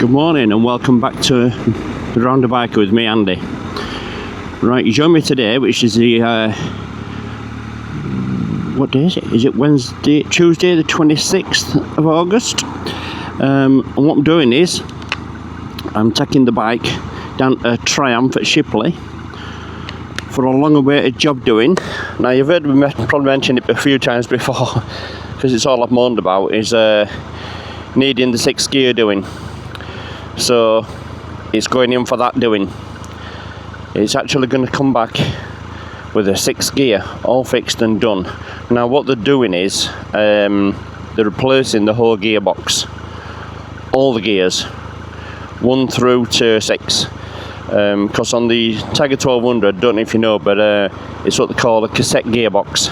Good morning and welcome back to the Round the Bike with me, Andy. Right, you join me today, which is the what day is it? Is it Tuesday the 26th of August? And what I'm doing is I'm taking the bike down to Triumph at Shipley for a long awaited job doing. Now you've heard me probably mention it a few times before because it's all I've moaned about is needing the 6th gear doing. So it's going in for that doing. It's actually going to come back with a 6th gear all fixed and done. Now what they're doing is they're replacing the whole gearbox, all the gears 1 through to 6, because on the Tiger 1200, don't know if you know, but it's what they call a cassette gearbox.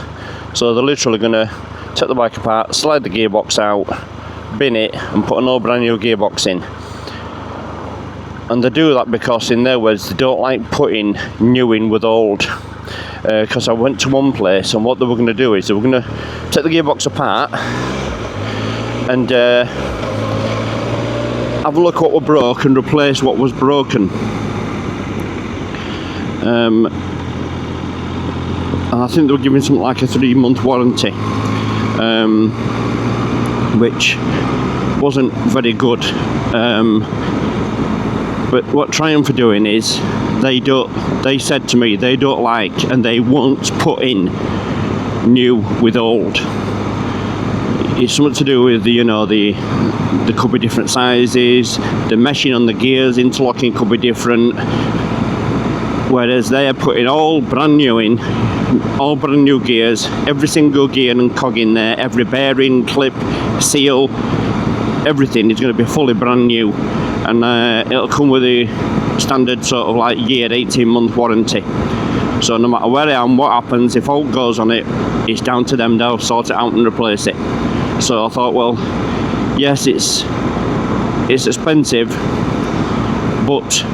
So they're literally going to take the bike apart, slide the gearbox out, bin it and put an all brand new gearbox in. And they do that because in their words they don't like putting new in with old. Because I went to one place and what they were going to do is they were going to take the gearbox apart and have a look at what was broke and replace what was broken. And I think they were giving something like a 3-month warranty, which wasn't very good. But what Triumph are doing is they said to me they don't like and they won't put in new with old. It's something to do with the could be different sizes, the meshing on the gears, interlocking could be different, whereas they are putting all brand new in, all brand new gears, every single gear and cog in there, every bearing, clip, seal, everything is going to be fully brand new. And it'll come with a standard sort of like year, 18-month warranty. So no matter where I am, what happens, if fault goes on it, it's down to them, they'll sort it out and replace it. So I thought, well, yes, it's expensive, but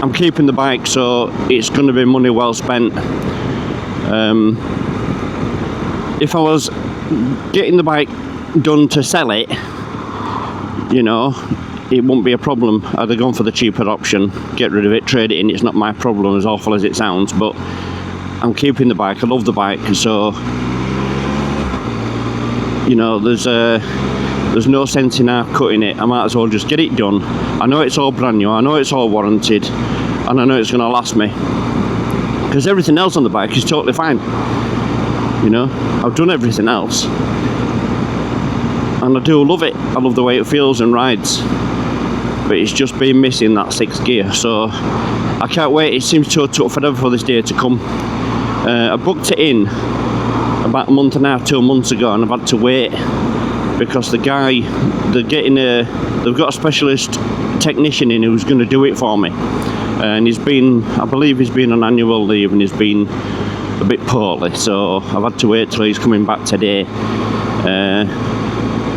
I'm keeping the bike, so it's going to be money well spent. If I was getting the bike done to sell it, it won't be a problem. I'd have gone for the cheaper option, get rid of it, trade it in. It's not my problem, as awful as it sounds, but I'm keeping the bike. I love the bike, so there's no sense in half cutting it. I might as well just get it done. I know it's all brand new, I know it's all warranted, and I know it's going to last me, because everything else on the bike is totally fine. I've done everything else and I do love it. I love the way it feels and rides, but it's just been missing that 6th gear. So I can't wait. It seems to have took forever for this day to come. I booked it in about a month and a half, 2 months ago, and I've had to wait because the guy, they've got a specialist technician in who's going to do it for me, and I believe he's been on annual leave and he's been a bit poorly, so I've had to wait till he's coming back today.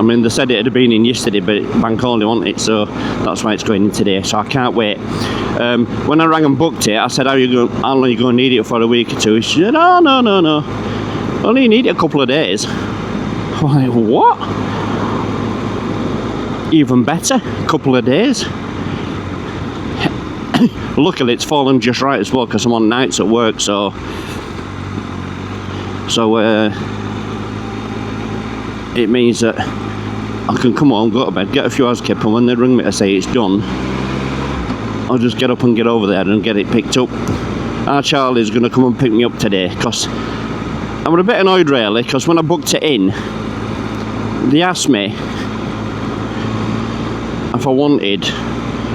They said it had been in yesterday, but bank holiday wasn't it, so that's why it's going in today, so I can't wait. When I rang and booked it, I said, how long are you going to need it for, a week or two? She said, oh, no, only need it a couple of days. I'm like, what? Even better, a couple of days. Luckily it's fallen just right as well, because I'm on nights at work, so it means that I can come home, go to bed, get a few hours kept, and when they ring me to say it's done, I'll just get up and get over there and get it picked up. Our Charlie's going to come and pick me up today, because I was a bit annoyed really, because when I booked it in, they asked me if I wanted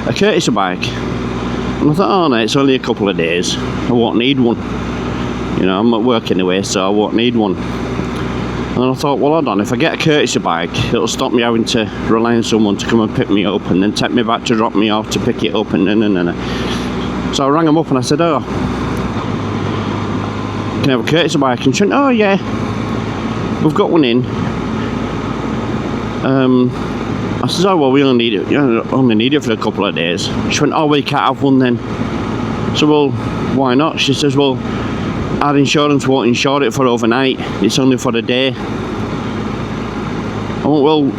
a courtesy bike, and I thought, oh no, it's only a couple of days, I won't need one. I'm at work anyway, so I won't need one. And then I thought, well, hold on, if I get a courtesy bike, it'll stop me having to rely on someone to come and pick me up and then take me back to drop me off to pick it up, and So I rang them up and I said, oh, can I have a courtesy bike? And she went, oh yeah, we've got one in. I said, oh well, we only need it for a couple of days. She went, oh, we can't have one then. So, well, why not? She says, well, our insurance won't insure it for overnight, it's only for a day. I went, well,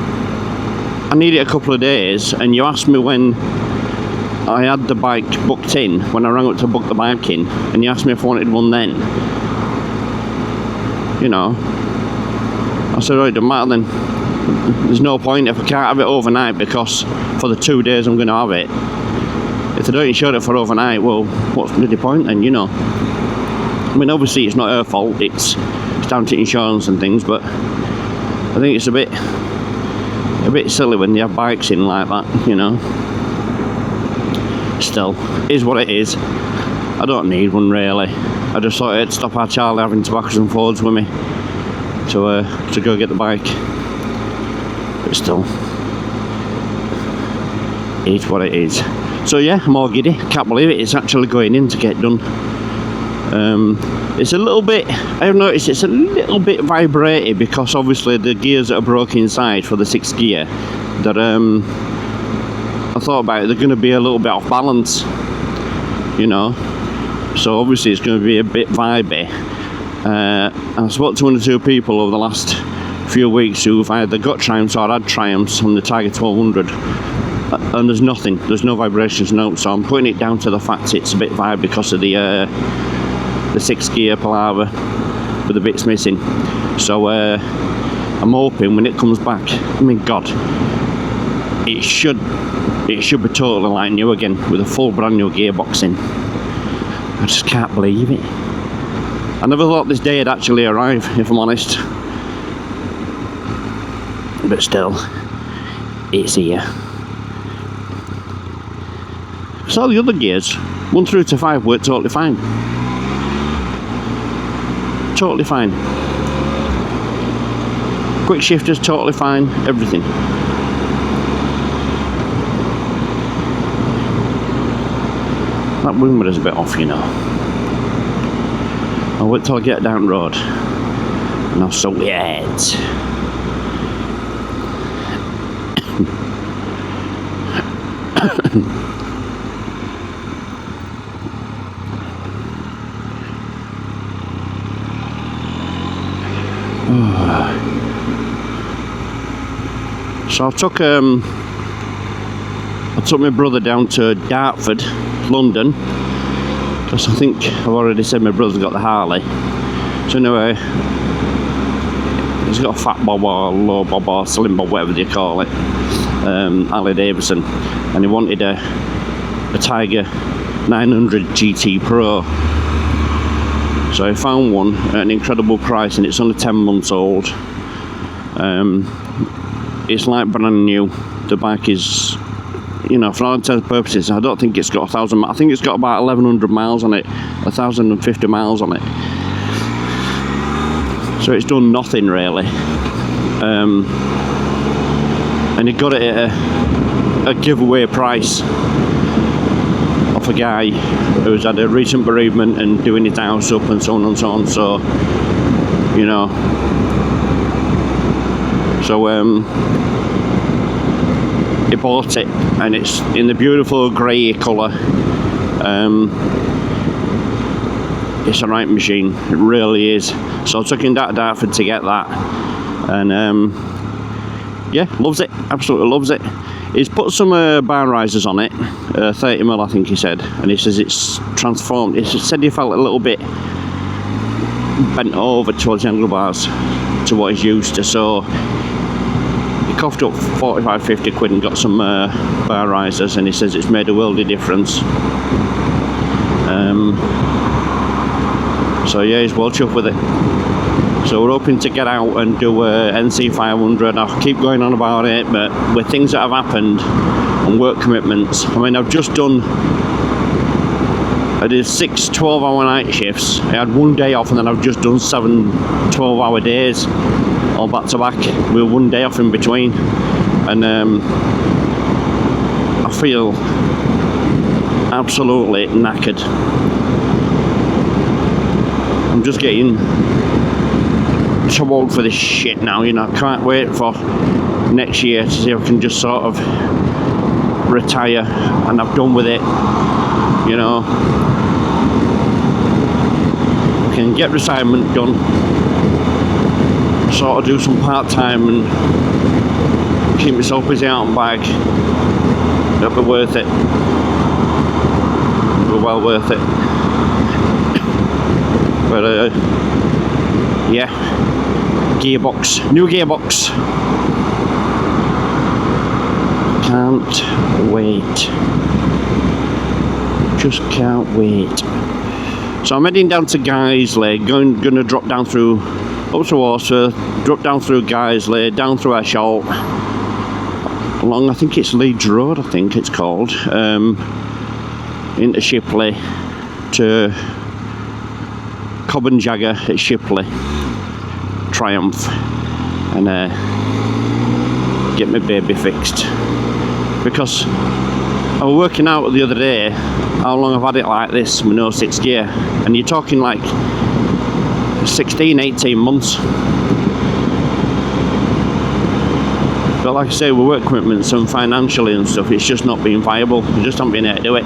I need it a couple of days, and you asked me when I had the bike booked in, when I rang up to book the bike in, and you asked me if I wanted one then. You know, I said, oh, it doesn't matter then. There's no point if I can't have it overnight, because for the 2 days I'm going to have it. If they don't insure it for overnight, well, what's the point then, you know? I mean, obviously it's not her fault, it's down to insurance and things, but I think it's a bit silly when they have bikes in like that, you know. Still, is what it is. I don't need one really. I just thought it'd stop our Charlie having to backwards and forwards with me to go get the bike. But still, it's what it is. So yeah, I'm all giddy. Can't believe it. It's actually going in to get done. It's a little bit, I've noticed it's a little bit vibrated, because obviously the gears that are broken inside for the 6th gear, that I thought about it, they're going to be a little bit off balance, you know, so obviously it's going to be a bit vibey. I spoke to 1 or 2 people over the last few weeks who've either got Triumphs or had Triumphs on the Tiger 1200, and there's no vibrations, no, so I'm putting it down to the fact it's a bit vibey because of the 6th gear palaver with the bits missing. So I'm hoping when it comes back, I mean, God, it should be totally like new again with a full brand new gearbox in. I just can't believe it. I never thought this day would actually arrive, if I'm honest, but still, it's here. So the other gears, 1 through to 5, work totally fine. Totally fine. Quick shifters, totally fine. Everything. That wing mirror's a bit off, you know. I'll wait till I get down the road and I'll sort it out. So I took my brother down to Dartford, London, because I think I've already said my brother's got the Harley. So anyway, he's got a fat bob or low bob or slim bob, whatever they call it, Harley Davidson, and he wanted a Tiger 900 GT Pro. So I found one at an incredible price, and it's only 10 months old. It's like brand new. The bike is, you know, for all intents and purposes, I don't think it's got 1,000. I think it's got about 1,100 miles on it, 1,050 miles on it. So it's done nothing really. And he got it at a giveaway price off a guy who's had a recent bereavement and doing his house up and so on and so on. So, you know. So he bought it, and it's in the beautiful grey colour. It's a right machine, it really is. So I took him down to Dartford to get that, and yeah, loves it, absolutely loves it. He's put some bar risers on it, 30mm I think he said, and he says it's transformed. He said he felt a little bit bent over towards the handlebars to what he's used to, so he coughed up 45-50 quid and got some bar risers, and he says it's made a world of difference. So yeah, he's well chuffed with it. So we're hoping to get out and do NC 500. I'll keep going on about it, but with things that have happened and work commitments, I mean, I did 6 12-hour night shifts. I had 1 day off, and then I've just done 7 12-hour days, all back to back, with 1 day off in between. And I feel absolutely knackered. I'm just getting too old for this shit now, you know. I can't wait for next year to see if I can just sort of retire and I'm done with it, you know. I can get retirement done, sort of do some part-time and keep myself busy out on bike. It'll be worth it. It'll be well worth it. But yeah, gearbox, new gearbox. Can't wait. Just can't wait. So I'm heading down to Guiseley, gonna drop down through up to Worcester, drop down through Guiseley, down through Ashall, along, I think it's Leeds Road, I think it's called, into Shipley to Cobb and Jagger at Shipley, Triumph, and get my baby fixed. Because I was working out the other day how long I've had it like this with no 6th gear, and you're talking like 16-18 months. But like I say, with work commitments and financially and stuff, it's just not been viable. I just haven't been able to do it.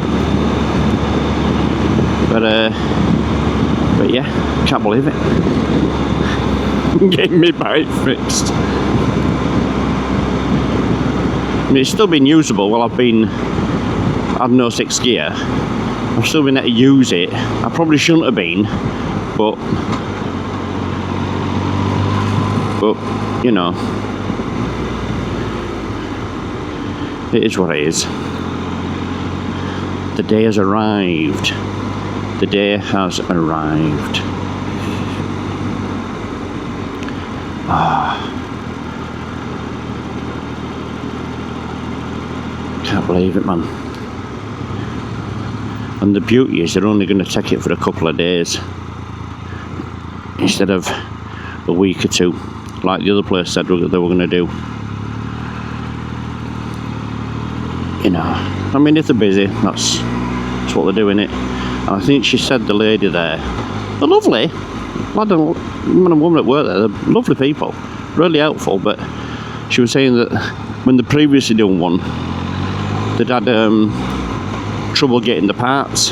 But yeah, can't believe it. Getting my bike fixed. I mean, it's still been usable while I've had no 6th gear. I've still been able to use it. I probably shouldn't have been, but you know, it is what it is. The day has arrived. The day has arrived. Can't believe it, man. And the beauty is they're only going to take it for a couple of days instead of a week or two, like the other place said they were going to do. You know, I mean, if they're busy, that's what they're doing it. And I think she said the lady there, they're lovely. Lad and woman that work there, they're lovely people, really helpful. But she was saying that when they previously done one, they'd had trouble getting the parts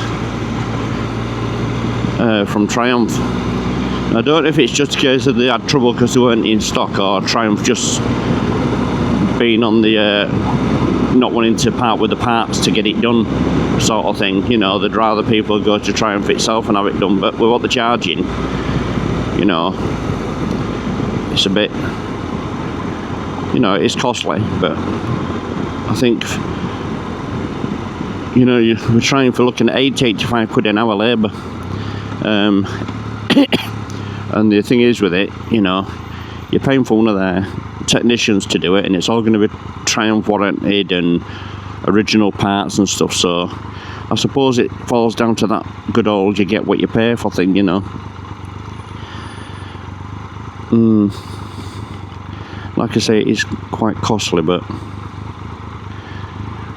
from Triumph. I don't know if it's just a case that they had trouble because they weren't in stock, or Triumph just being on the not wanting to part with the parts to get it done sort of thing. You know, they'd rather people go to Triumph itself and have it done. But with what they're charging, you know, it's a bit, you know, it's costly. But I think, you know, we're trying for looking at 85 quid an hour labour. And the thing is with it, you know, you're paying for one of their technicians to do it, and it's all going to be Triumph warranted and original parts and stuff. So I suppose it falls down to that good old you get what you pay for thing, you know. Like I say, it's quite costly, but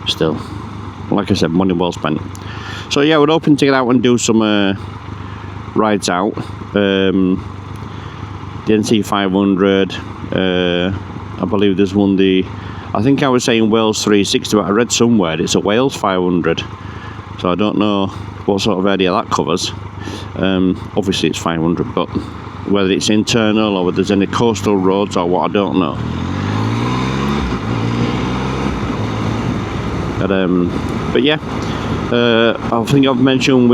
still, like I said, money well spent. So yeah, we're hoping to get out and do some rides out. The NC 500, I believe there's one, I think I was saying Wales 360, but I read somewhere it's a Wales 500, so I don't know what sort of area that covers. Obviously it's 500, but whether it's internal or whether there's any coastal roads or what, I don't know. But yeah, I think I've mentioned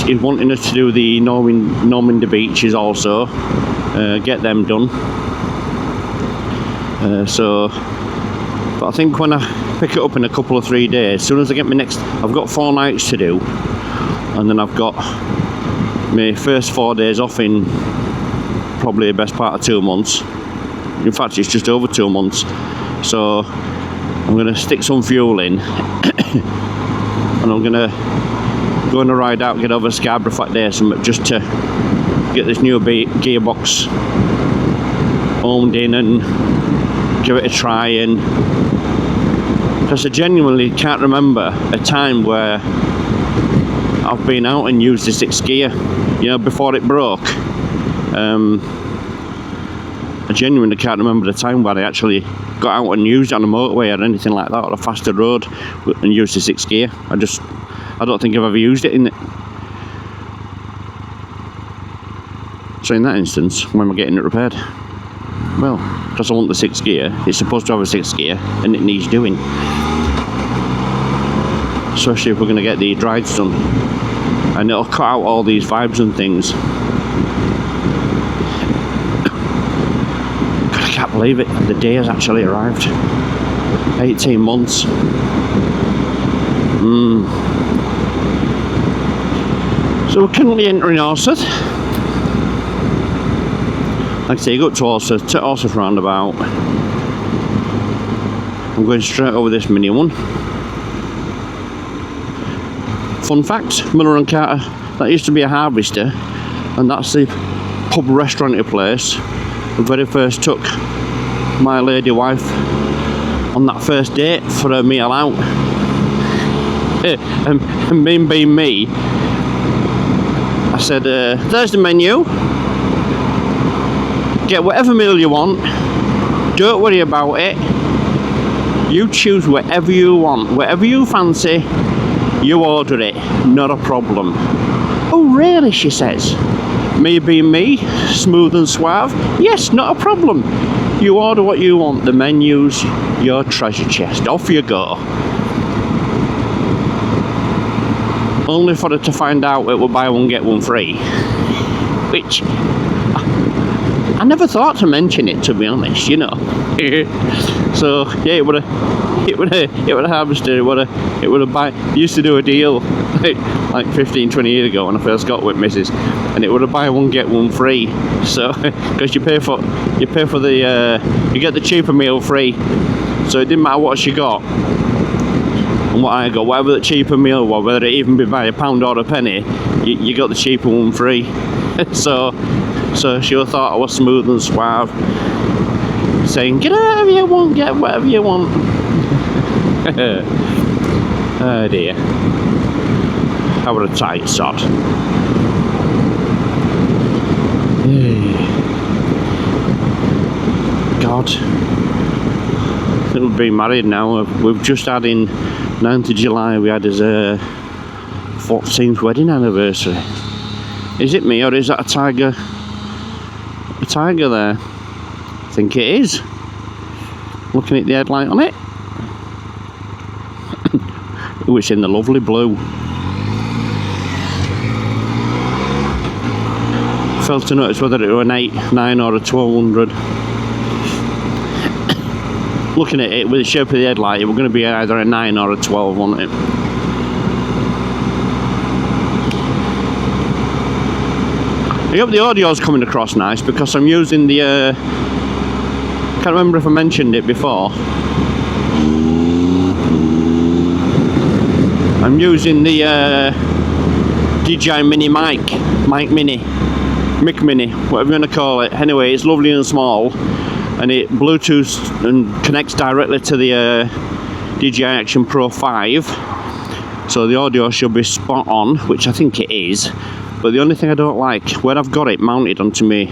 he's wanting us to do the Normandy beaches also, get them done. But I think when I pick it up in a couple of 3 days, as soon as I get my next, I've got 4 nights to do, and then I've got my first 4 days off in probably the best part of 2 months. In fact, it's just over 2 months. So I'm going to stick some fuel in and I'm going to go on a ride out, get over Scarborough for that day, just to get this new gearbox homed in and give it a try. And because I genuinely can't remember a time where I've been out and used the 6th gear, you know, before it broke. I genuinely can't remember the time where I actually got out and used it on a motorway or anything like that, or a faster road, and used the 6th gear. I don't think I've ever used it in it. So in that instance, when we're getting it repaired. Well, because I want the 6th gear. It's supposed to have a 6th gear, and it needs doing. Especially if we're going to get the drives done. And it'll cut out all these vibes and things. God, I can't believe it. The day has actually arrived. 18 months. So we're currently entering Orseth. Like I say, you go up to Orseth roundabout. I'm going straight over this mini one. Fun fact, Miller and Carter, that used to be a harvester, and that's the pub restaurant place I very first took my lady wife on that first date for a meal out. And me being me, I said, there's the menu, get whatever meal you want, don't worry about it, you choose whatever you want, whatever you fancy, you order it, not a problem. Oh really, she says. Me being me, smooth and suave, yes, not a problem. You order what you want, the menu's your treasure chest, off you go. Only for her to find out it will buy one get one free, which I never thought to mention it, to be honest, you know. So yeah, it would have harvested. It would have used to do a deal like 15-20 years ago when I first got with Mrs. and it would have buy one get one free. So because you pay for the you get the cheaper meal free. So it didn't matter what she got. And what I got, whatever the cheaper meal was, whether it even be by a pound or a penny, you got the cheaper one free. so she would have thought I was smooth and suave, saying, get whatever you want, get whatever you want. Oh dear. I would have tight sod. God. It'll be married now. We've just had in 9th of July, we had his 14th wedding anniversary. Is it me or is that a tiger? A tiger there? I think it is. Looking at the headlight on it. Oh, it's in the lovely blue. Failed to notice whether it was an 8, 9 or a 1200. Looking at it with the shape of the headlight, it was going to be either a 9 or a 12 on it. I hope the audio's coming across nice because I'm using the can't remember if I mentioned it before. I'm using the DJI Mini mic Mini, whatever you want to call it. Anyway, it's lovely and small, and it Bluetooth and connects directly to the DJI Action Pro 5, so the audio should be spot on, which I think it is. But the only thing I don't like, where I've got it mounted onto my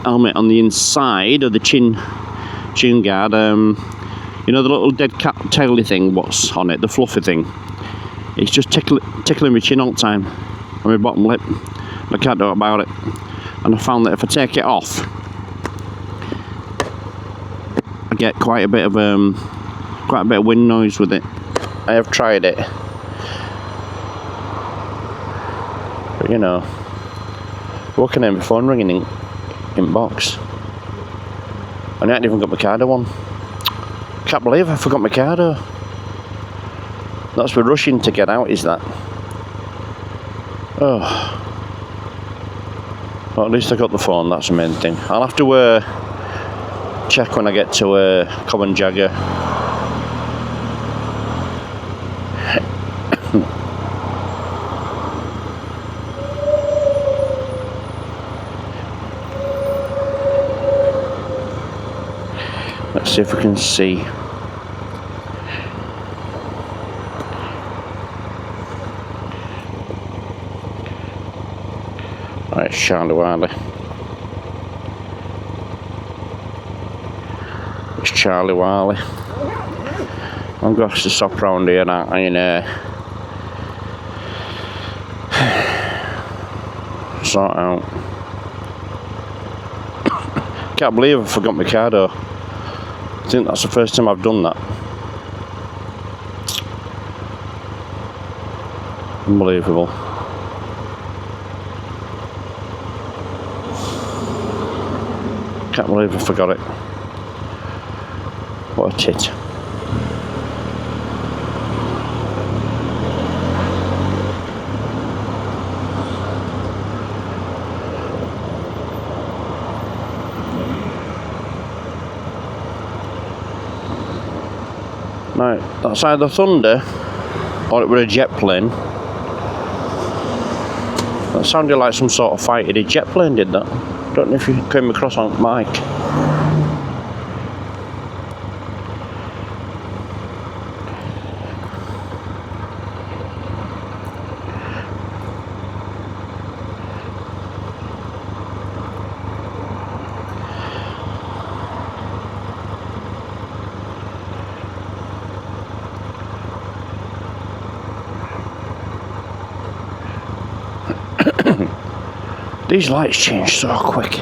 helmet on the inside of the chin guard, you know the little dead cat taily thing what's on it, the fluffy thing, it's just tickling my chin all the time on my bottom lip. I can't do it about it, and I found that if I take it off, I get quite a bit of wind noise with it. I have tried it, but you know, walking in my phone ringing in box, and I hadn't even got my Cardo on. Can't believe I forgot my Cardo. That's we're rushing to get out, is that? Oh. Well, at least I got the phone, that's the main thing. I'll have to check when I get to Common Jagger. Let's see if we can see. Right, Charlie Wiley. It's Charlie Wiley. I'm going to have to stop round here, aren't I? And sort out. Can't believe I forgot my card though. I think that's the first time I've done that. Unbelievable. Can't believe I forgot it. What a tit. Right, that's either Thunder or it were a jet plane. That sounded like some sort of fight. A jet plane did that. Don't know if you came across on mic. These lights change so quick.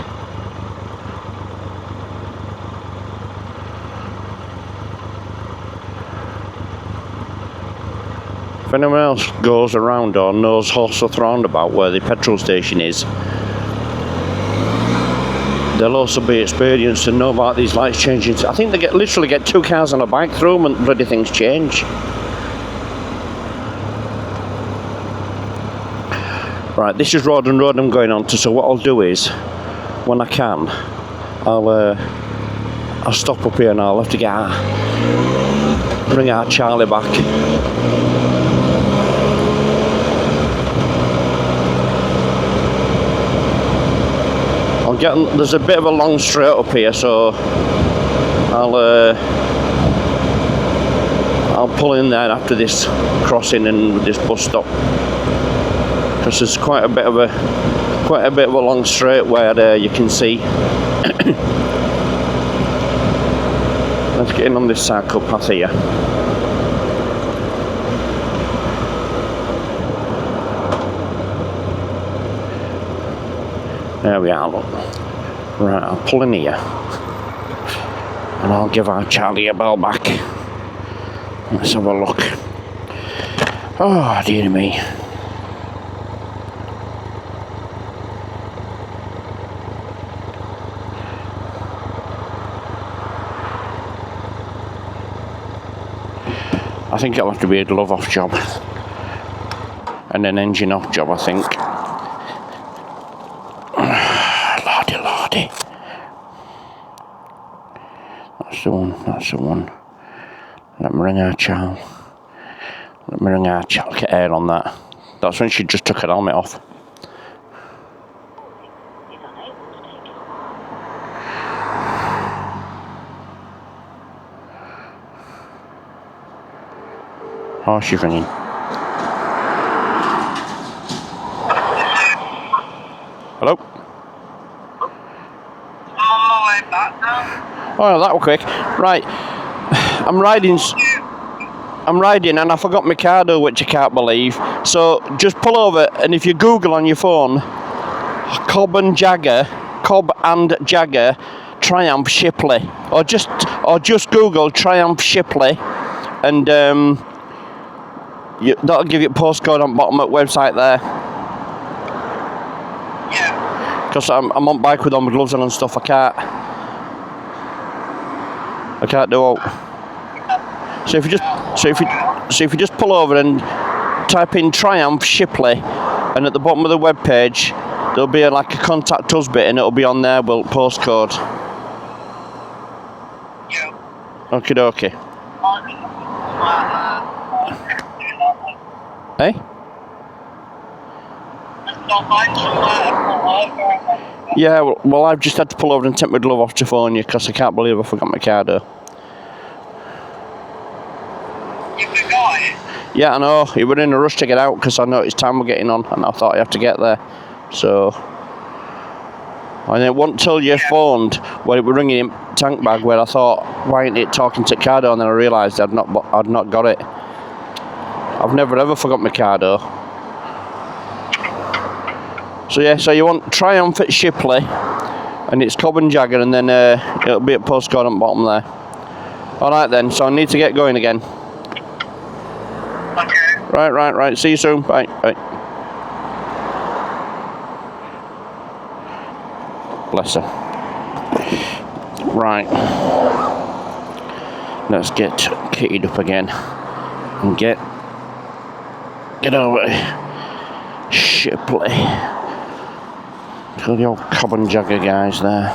If anyone else goes around or knows Horsforth roundabout where the petrol station is, they'll also be experienced and know about these lights changing. I think they literally get 2 cars on a bike through them and bloody things change. Right, this is Road I'm going on to, so what I'll do is, when I can, I'll stop up here and I'll have to bring our Charlie back. There's a bit of a long straight up here, so I'll pull in there after this crossing and this bus stop. Because there's quite a bit of a long straight where you can see. Let's get in on this cycle path here. There we are, look. Right, I'll pull in here and I'll give our Charlie a bell back. Let's have a look. Oh dear me. I think it'll have to be a glove off job and an engine off job, I think. Lordy. That's the one. Let me ring our Charl. Get air on that. That's when she just took her helmet off. Oh, she's ringing. Hello? I'm on my way back now. Oh, that was quick. Right. I'm riding and I forgot my card, which I can't believe. So just pull over and if you Google on your phone Cobb and Jagger Triumph Shipley, or just Google Triumph Shipley and that'll give you a postcode on bottom of the website there. Yeah. Because I'm on bike with all my gloves on and stuff. I can't do all. So if you just pull over and type in Triumph Shipley, and at the bottom of the web page there'll be a contact us bit, and it'll be on there. Well, postcode. Yeah. Okie dokie. Hey? Yeah, well, I've just had to pull over and take my glove off to phone you because I can't believe I forgot my card. You forgot it? Yeah, I know. You were in a rush to get out because I noticed time we're getting on and I thought I had to get there. So, and it wasn't until you phoned when it was ringing in tank bag where I thought, why ain't it talking to Cardo? And then I realised I'd not got it. I've never ever forgot my Cardo. So yeah, so you want Triumph at Shipley, and it's Cobb and Jagger, and then it'll be at postcode on the bottom there. Alright then, so I need to get going again. Okay. Right. See you soon. Bye. Bless her. Right. Let's get kitted up again and get over to Shipley. To the old Cobb and Jagger guys there.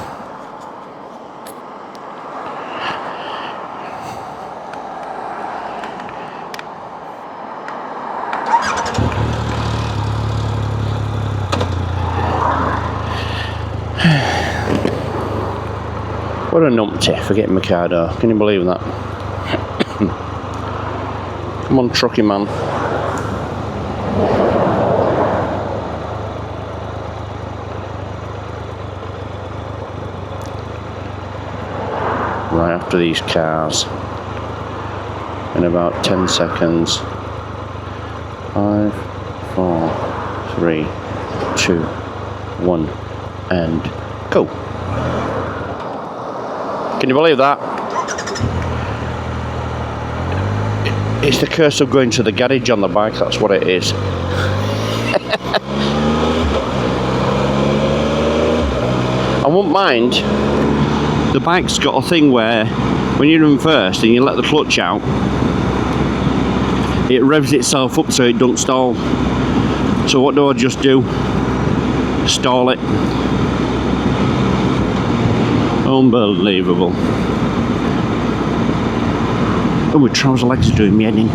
What a numpty for getting my car door. Can you believe that? Come on, trucky man. Right after these cars. In about 10 seconds. 5, 4, 3, 2, 1, and go. Can you believe that? It's the curse of going to the garage on the bike, that's what it is. I won't mind. The bike's got a thing where when you're in first and you let the clutch out, it revs itself up so it don't stall. So what do I just do? Stall it. Unbelievable. Oh, my trouser legs are doing me head in.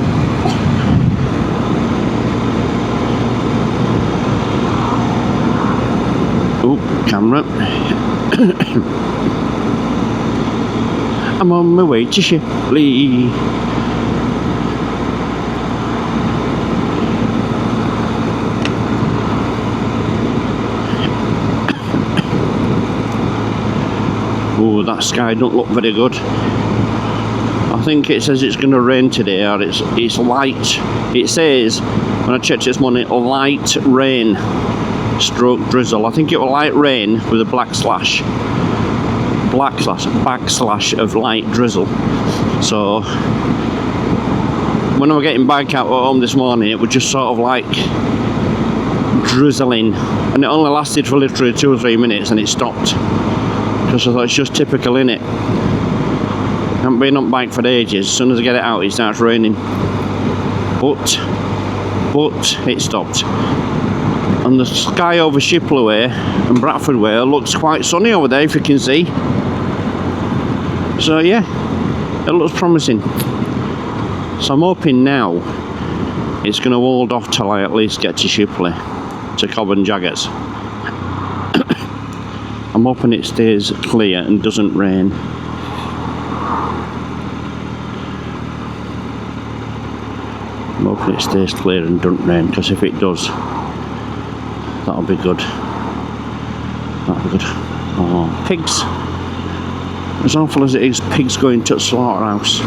Oh, camera. I'm on my way to Shipley. Oh, that sky don't look very good. I think it says it's going to rain today, or it's light. It says, when I checked this morning, light rain stroke drizzle. I think it was light rain with a backslash of light drizzle. So when I was getting back out at home this morning, it was just sort of like drizzling, and it only lasted for literally 2 or 3 minutes and it stopped. Because I thought it's just typical, innit? I haven't been on bike for ages. As soon as I get it out, it starts raining. But it stopped. And the sky over Shipley way and Bradford way looks quite sunny over there, if you can see. So yeah, it looks promising. So I'm hoping now it's going to hold off till I at least get to Shipley, to Cobb and Jaggers. I'm hoping it stays clear and doesn't rain. I'm hoping it stays clear and doesn't rain, because if it does, that'll be good. That'll be good. Oh, pigs. As awful as it is, pigs going to the slaughterhouse.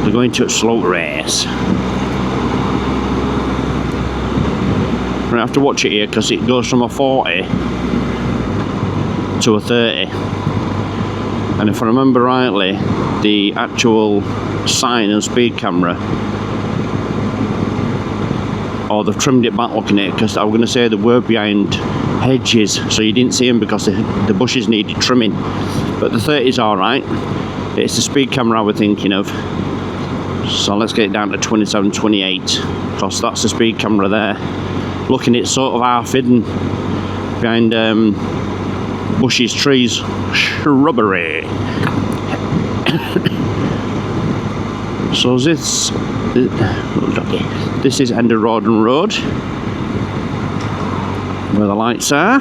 They're going to a slaughterhouse. I have to watch it here because it goes from a 40 to a 30, and if I remember rightly, the actual sign and speed camera, or they've trimmed it back looking at it, because I was going to say they were behind hedges so you didn't see them because the bushes needed trimming, but the 30's alright. It's the speed camera I was thinking of. So let's get it down to 27, 28, because that's the speed camera there. Looking, it's sort of half hidden behind bushes, trees, shrubbery. So this is End of Rawdon Road, where the lights are.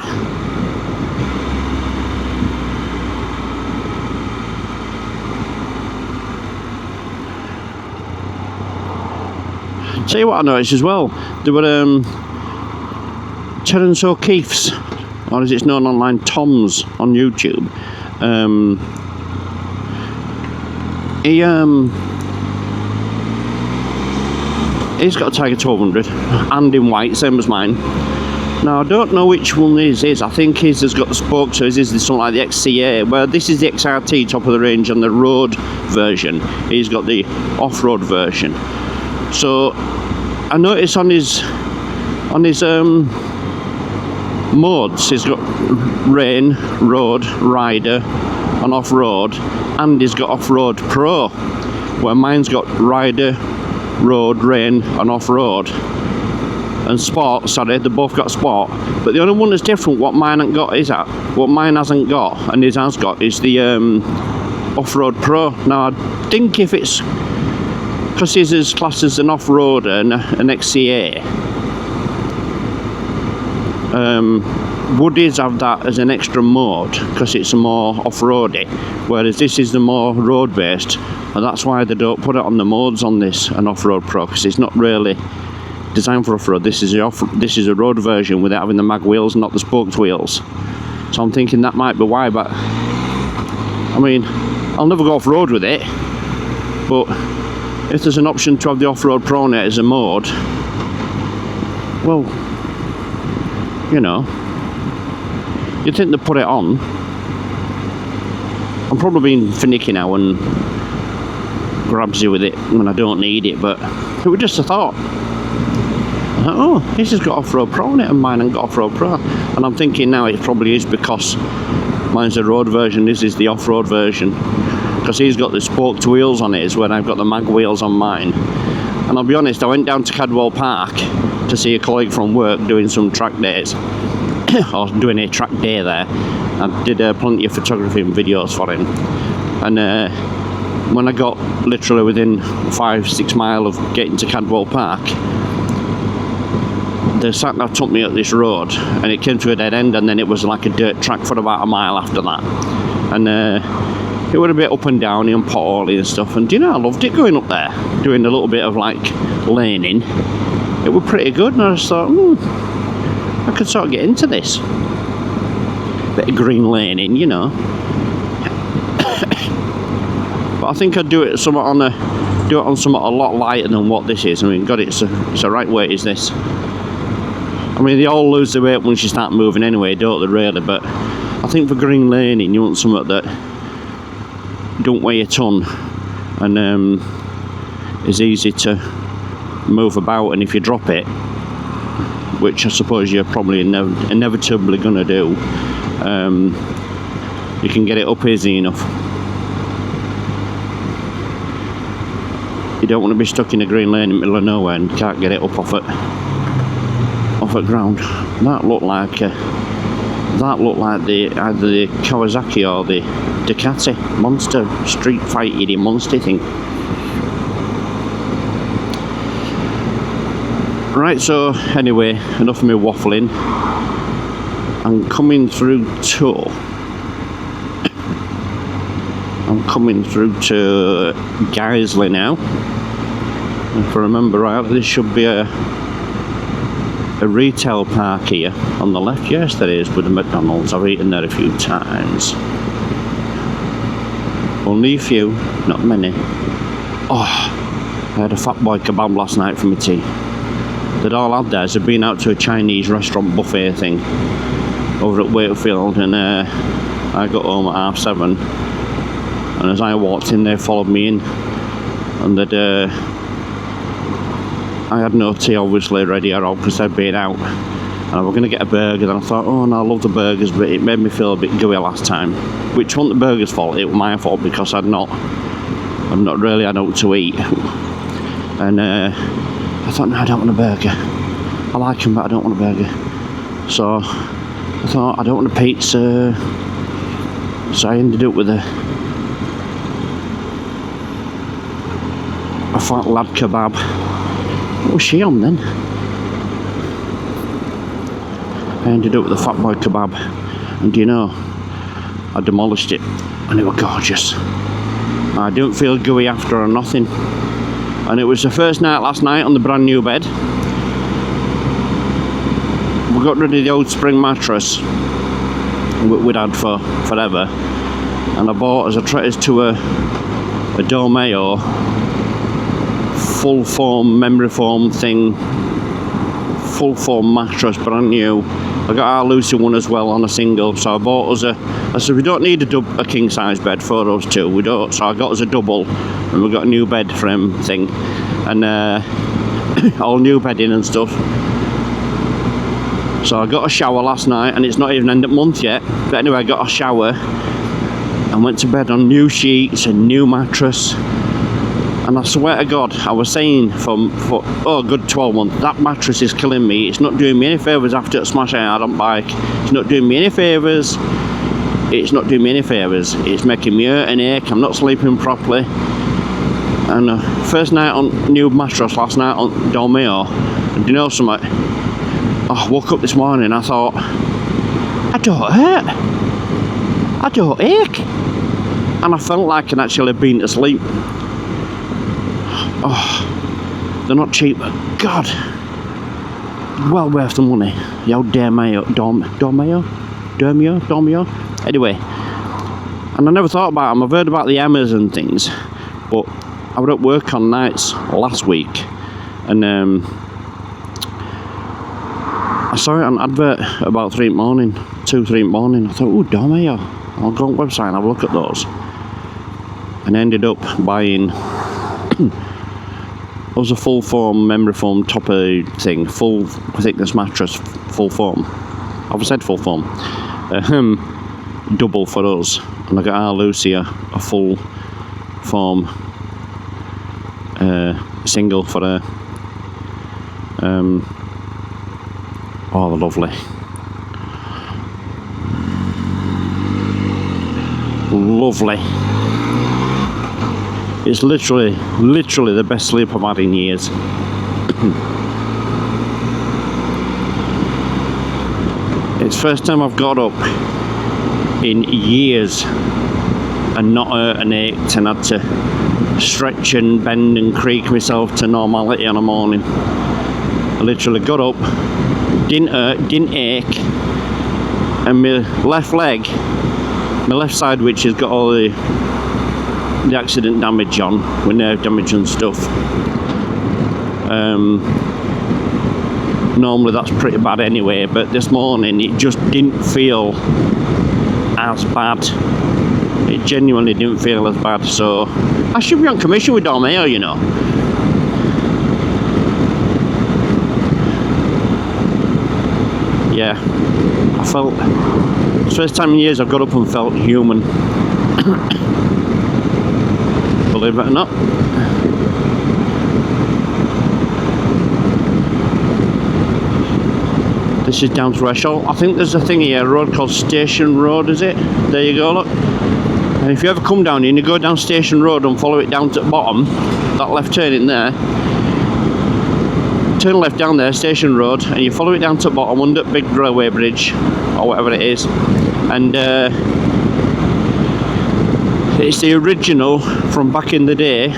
Tell you what I noticed as well, there were Terence O'Keefe's, or as it's known online, Tom's on YouTube. He's got a Tiger 1200 and in white, same as mine. Now I don't know which one his is. I think his has got the spokes, so his is something like the XCA. Well, this is the XRT top of the range and the road version. He's got the off-road version. So I noticed on his modes, he's got rain, road, rider, and off-road, and he's got off-road pro, where mine's got rider, road, rain, and off-road. And sport, sorry, they both got sport, but the only one that's different, what mine hasn't got and his has got, is the off-road pro. Now I think if it's because his is classed as an off-roader and an XCA, would his have that as an extra mode because it's a more off-roady, whereas this is the more road-based, and that's why they don't put it on the modes on this an off-road pro, because it's not really designed for off-road. This is a road version without having the mag wheels, not the spoked wheels. So I'm thinking that might be why, but I mean, I'll never go off-road with it, but if there's an option to have the off-road pro on it as a mode, well, you know, you'd think they'd put it on. I'm probably being finicky now and grabs you with it when I don't need it, but it was just a thought. Oh, this has got off-road pro on it and mine hasn't got off-road pro. And I'm thinking now it probably is because mine's the road version, this is the off-road version. Because he's got the spoked wheels on his, when I've got the mag wheels on mine. And I'll be honest, I went down to Cadwell Park to see a colleague from work doing some track days. Or doing a track day there. I did plenty of photography and videos for him. And when I got literally within 5-6 miles of getting to Cadwell Park, the sat nav took me up this road and it came to a dead end, and then it was like a dirt track for about a mile after that. And it was a bit up and down and potholy and stuff, and you know, I loved it going up there, doing a little bit of like laning. It was pretty good, and I just thought, I could sort of get into this. Bit of green laning, you know. But I think I'd do it somewhat on somewhat a lot lighter than what this is. I mean, God, it's a right weight, is this. I mean, they all lose their weight once you start moving anyway, don't they, really? But I think for green laning, you want something that don't weigh a ton and is easy to move about, and if you drop it, which I suppose you're probably inevitably going to do, you can get it up easy enough. You don't want to be stuck in a green lane in the middle of nowhere and can't get it up off it ground. That looked like either the Kawasaki or the Ducati monster street fighty monster thing. Right, so anyway, enough of me waffling. I'm coming through to Guiseley now. If I remember right, this should be a retail park here on the left. Yes, there is, with the McDonald's. I've eaten there a few times. Only a few, not many. Oh, I had a fat boy kebab last night for my tea. They'd all had theirs. They'd been out to a Chinese restaurant buffet thing over at Wakefield, and I got home at 7:30. And as I walked in, they followed me in, and I had no tea obviously ready at all because they'd been out, and I was going to get a burger. Then I thought, oh no, I love the burgers, but it made me feel a bit gooey last time, which wasn't the burger's fault, it was my fault, because I've not really had out to eat. And I thought, no, I don't want a burger. I like them, but I don't want a burger. So I thought, I don't want a pizza. So I ended up with a fat lad kebab. What was she on then? I ended up with a fat boy kebab, and you know, I demolished it, and it was gorgeous. I didn't feel gooey after or nothing. And it was the first night last night on the brand new bed. We got rid of the old spring mattress we'd had for forever, and I bought as a treat to a Domeo full foam, memory foam thing, full foam mattress, brand new. I got our Lucy one as well on a single, so I bought us I said we don't need a king size bed for us two, we don't, so I got us a double, and we got a new bed frame thing, and all new bedding and stuff. So I got a shower last night, and it's not even end of month yet, but anyway, I got a shower and went to bed on new sheets and new mattress. And I swear to God, I was saying for a good 12 months, that mattress is killing me. It's not doing me any favours after smashing out on bike. It's not doing me any favours. It's not doing me any favours. It's making me hurt and ache. I'm not sleeping properly. And first night on new mattress last night on Dormeo. And do you know something? I woke up this morning, I thought, I don't hurt. I don't ache. And I felt like I'd actually been to sleep. Oh, they're not cheap, but God, well worth the money. The old Dormeo. Anyway, and I never thought about them. I've heard about the Emmas and things, but I was at work on nights last week, and I saw it on an advert about 3 in the morning, 2, 3 in the morning. I thought, oh, Dormeo, I'll go on the website and have a look at those, and ended up buying. It was a full foam, memory foam topper thing, full thickness mattress, full foam. I've said full foam. Double for us. And I got our Lucy a full foam single for her. Oh, they're lovely. Lovely. It's literally the best sleep I've had in years. It's the first time I've got up in years and not hurt and ached and had to stretch and bend and creak myself to normality on a morning. I literally got up, didn't hurt, didn't ache, and my left leg, my left side, which has got all the accident damage on, with nerve damage and stuff. Normally that's pretty bad anyway, but this morning it just didn't feel as bad. It genuinely didn't feel as bad, so I should be on commission with Dormeo, you know. Yeah, I felt, it's the first time in years I've got up and felt human. Believe it or not. This is down to Reshall. I think there's a thing here, a road called Station Road, is it? There you go, look. And if you ever come down here and you go down Station Road and follow it down to the bottom, that left turn in there, turn left down there, Station Road, and you follow it down to the bottom under Big Railway Bridge, or whatever it is, and it's the original from back in the day,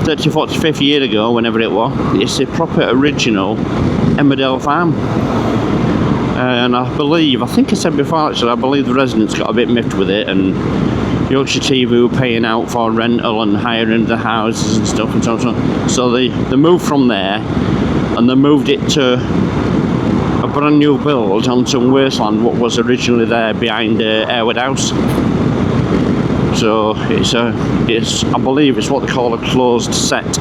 30, 40, 50 years ago, whenever it was. It's the proper original Emmerdale farm. And I think I said before actually, I believe the residents got a bit miffed with it, and Yorkshire TV were paying out for rental and hiring the houses and stuff and so on. So they moved from there, and they moved it to a brand new build on some wasteland what was originally there behind Airwood House. So it's I believe it's what they call a closed set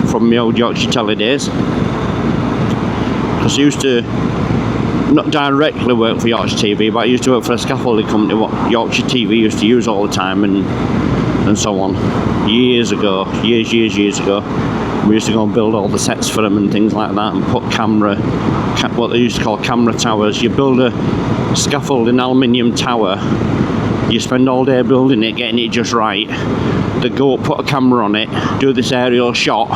from the old Yorkshire Telly days. Because I used to not directly work for Yorkshire TV, but I used to work for a scaffolding company what Yorkshire TV used to use all the time and so on. Years ago. We used to go and build all the sets for them and things like that, and put what they used to call camera towers. You build a scaffolding aluminium tower, you spend all day building it, getting it just right. They go up, put a camera on it, do this aerial shot,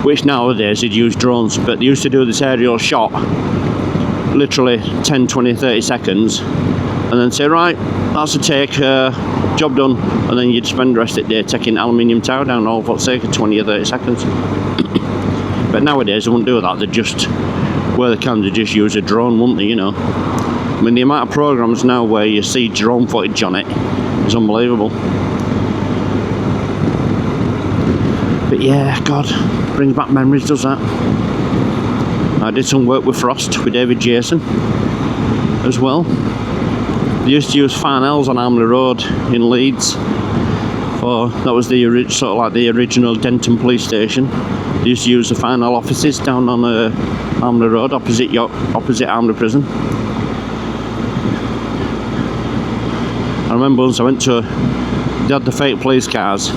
which nowadays they'd use drones, but they used to do this aerial shot, literally 10, 20, 30 seconds, and then say, right, that's a take, job done, and then you'd spend the rest of the day taking aluminium tower down, all for the sake of 20 or 30 seconds. But nowadays they wouldn't do that, they'd just, where they can, they just use a drone, wouldn't they, you know. I mean, the amount of programs now where you see drone footage on it is unbelievable. But But yeah, God, brings back memories, does that? I did some work with Frost, with David Jason as well. They used to use Farnell's on Armley Road in Leeds. That was the sort of like the original Denton police station. They used to use the Farnell offices down on Armley Road, opposite Armley Prison. I remember once I went to, they had the fake police cars,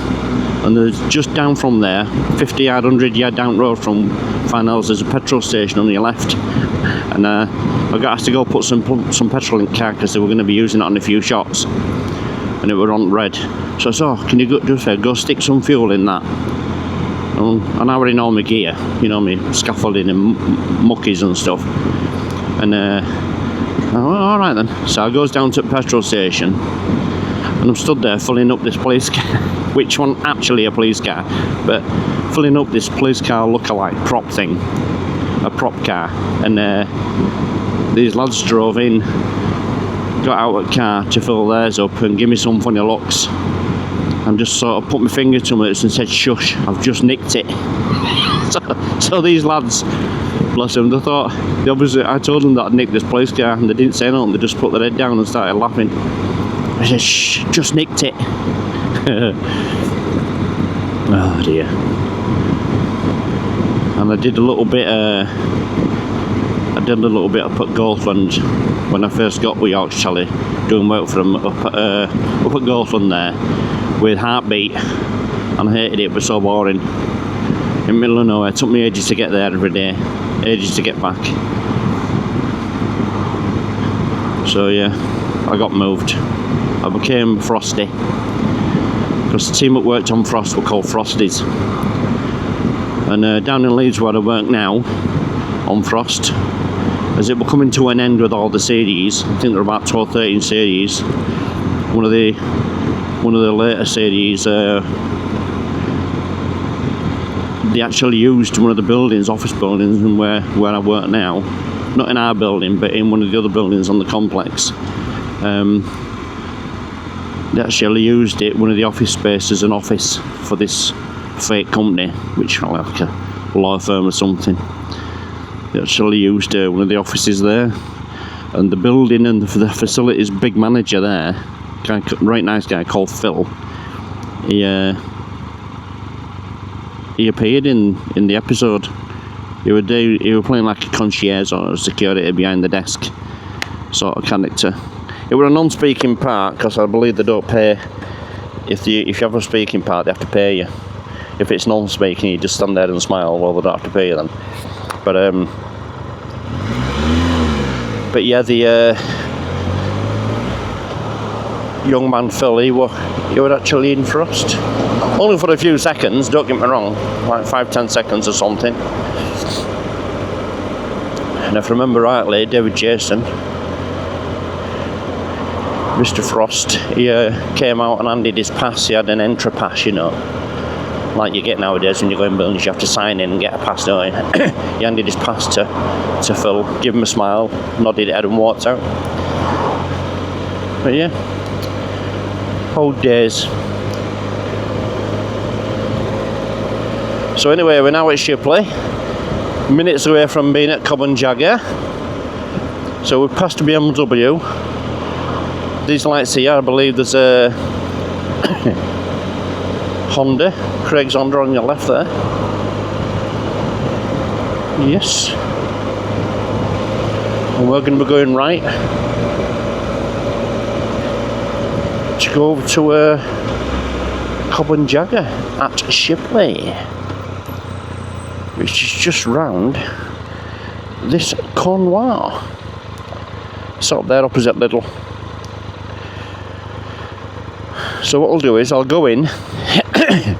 and there's just down from there, 50 yard, 100 yard down the road from Farnell's, there's a petrol station on your left, and I got asked to go put some petrol in the car because they were going to be using it on a few shots, and it were on red. So I said, oh, can you go stick some fuel in that? And I already know my gear, you know, my scaffolding and muckies and stuff. And all right then. So I goes down to the petrol station, and I'm stood there filling up this police car, which one actually a police car, but filling up this police car lookalike prop thing, a prop car. And these lads drove in, got out of the car to fill theirs up and give me some funny looks, and just sort of put my finger to it and said, shush, I've just nicked it. so these lads, bless them, they thought, I told them that I'd nicked this police car, and they didn't say nothing, they just put their head down and started laughing. I said, shh, just nicked it. Oh dear. And I did a little bit up at Golfland when I first got with Yorkshire Tally, doing work for them up at Golfland there with Heartbeat, and I hated it. It was so boring in the middle of nowhere. It took me ages to get there every day, ages to get back. So yeah, I got moved. I became Frosty, because the team that worked on Frost were called Frosties. And down in Leeds where I work now on Frost, as it were coming to an end with all the series, I think there are about 12, 13 series. One of the later series, they actually used one of the buildings, office buildings, and where I work now, not in our building, but in one of the other buildings on the complex. They actually used it, one of the office spaces, as an office for this fake company, which was like a law firm or something. They actually used one of the offices there, and the building and the facilities big manager there, right nice guy called Phil. He appeared in the episode. He were playing like a concierge or a security behind the desk sort of character. It was a non-speaking part, because I believe they don't pay. If you have a speaking part, they have to pay you. If it's non-speaking, you just stand there and smile. Well, they don't have to pay you then. But yeah, the young man Phil, he were actually in Frost. Only for a few seconds, don't get me wrong, like 5-10 seconds or something. And if I remember rightly, David Jason, Mr. Frost, he came out and handed his pass. He had an entry pass, you know, like you get nowadays when you go in buildings, you have to sign in and get a pass, don't you? He handed his pass to Phil, gave him a smile, nodded his head and walked out. But yeah, old days. So anyway, we're now at Shipley, minutes away from being at Cobb and Jagger. So we've passed a BMW. These lights here, I believe there's a Honda, Craig's Honda on your left there. Yes. And we're going to be going right to go over to Cobb and Jagger at Shipley, which is just round this corner. It's up there opposite Lidl. So what I'll do is I'll go in and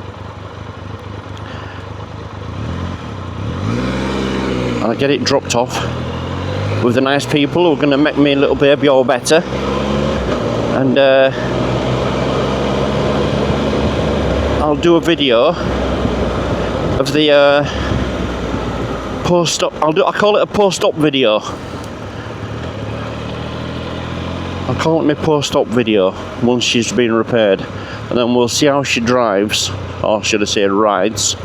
I'll get it dropped off with the nice people who are going to make me a little baby all better, and I'll do a video of the post-op. I call it a post-op video. I'll call it my post-op video once she's been repaired, and then we'll see how she drives or should I say rides,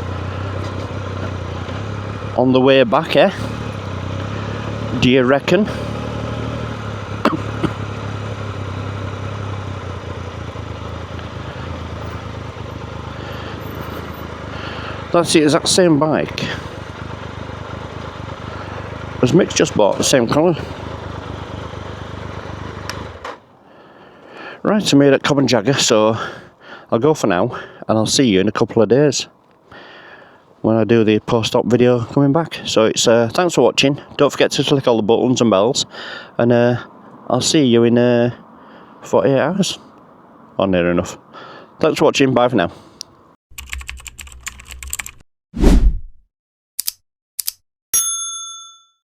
on the way back, eh? Do you reckon? That's the exact same bike as Mick's just bought, the same colour. Right, I'm here at Cobb and Jagger, so I'll go for now, and I'll see you in a couple of days when I do the post-op video coming back. So it's thanks for watching. Don't forget to click all the buttons and bells, and I'll see you in 48 hours, or near enough. Thanks for watching. Bye for now.